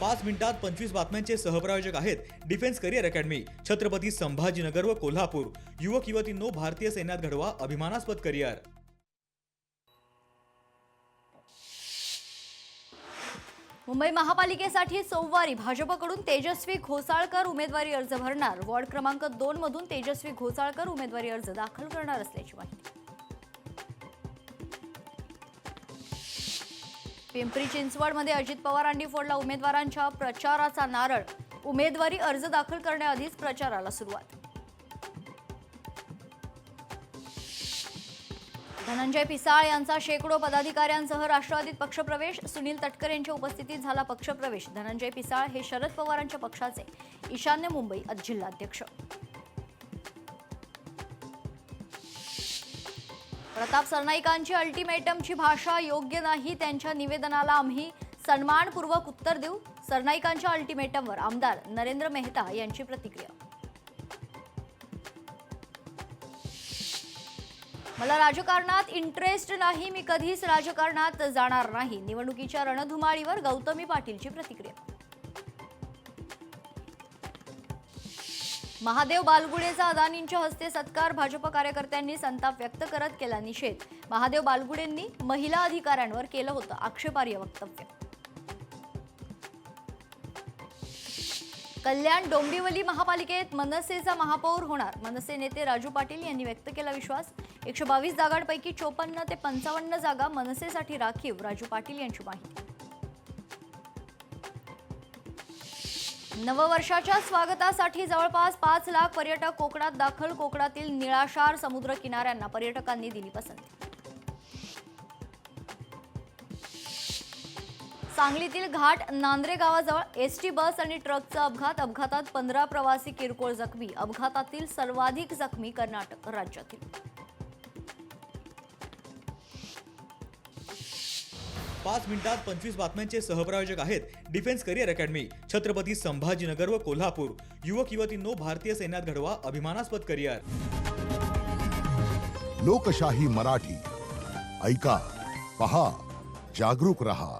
5 मिनिटात 25 बातम्यांचे सहप्रायोजक आहेत defence career academy, Chhatrapati Sambhajinagar व कोल्हापूर। युवक युवतींनो, भारतीय सैन्यात घडवा अभिमानास्पद करिअर। मुंबई महापालिकेसाठी सोमवारी भाजपकडून तेजस्वी घोसाळकर उमेदवारी अर्ज भरणार। वॉर्ड क्रमांक 2 मधून तेजस्वी घोसाळकर उमेदवारी अर्ज दाखल करणार असल्याची माहिती। पिंपरी चिंचवडमध्ये अजित पवारांनी फोडला उमेदवारांच्या प्रचाराचा नारळ। उमेदवारी अर्ज दाखल करण्याआधीच प्रचाराला सुरुवात। धनंजय पिसाळ यांचा शेकडो पदाधिकाऱ्यांसह राष्ट्रवादीत पक्षप्रवेश। सुनील तटकरे यांच्या उपस्थितीत झाला पक्षप्रवेश। धनंजय पिसाळ हे शरद पवारांच्या पक्षाचे ईशान्य मुंबई जिल्हाध्यक्ष। प्रताप सरनाईकांची अल्टिमेटमची भाषा योग्य नाही, त्यांच्या निवेदनाला आम्ही सन्मानपूर्वक उत्तर देऊ। सरनाईकांच्या अल्टिमेटमवर आमदार नरेंद्र मेहता यांची प्रतिक्रिया। मला राजकारणात इंटरेस्ट नाही, मी कधीच राजकारणात जाणार नाही। निवडणुकीच्या रणधुमाळीवर गौतमी पाटीलची प्रतिक्रिया। महादेव बालगुडेचा अदानींच्या हस्ते सत्कार। भाजप कार्यकर्त्यांनी संताप व्यक्त करत केला निषेध। महादेव बालगुडेंनी महिला अधिकाऱ्यांवर केलं होतं आक्षेपार्ह वक्तव्य। कल्याण डोंबिवली महापालिकेत मनसेचा महापौर होणार। मनसे नेते राजू पाटील यांनी व्यक्त केला विश्वास। 122 जागांपैकी 54 ते 55 जागा मनसेसाठी राखीव। राजू पाटील यांची माहिती। नववर्षाच्या स्वागतासाठी जवळपास 5 लाख पर्यटक कोकणात दाखल। कोकणातील निळाशार समुद्र किनाऱ्यांना पर्यटकांनी दिली पसंती। सांगलीतील घाट नांद्रे गावाजवळ एसटी बस आणि ट्रकचा अपघात। अपघातात 15 प्रवासी किरकोळ जखमी। अपघातातील सर्वाधिक जखमी कर्नाटक राज्यातील। 5 मिनिटात 25 बातम्यांचे सहप्रायोजक आहेत defence career academy, Chhatrapati Sambhajinagar व कोल्हापूर। युवक युवतींनो, भारतीय सैन्यात घडवा अभिमानास्पद करिअर। लोकशाही मराठी ऐका, पहा, जागरूक रहा।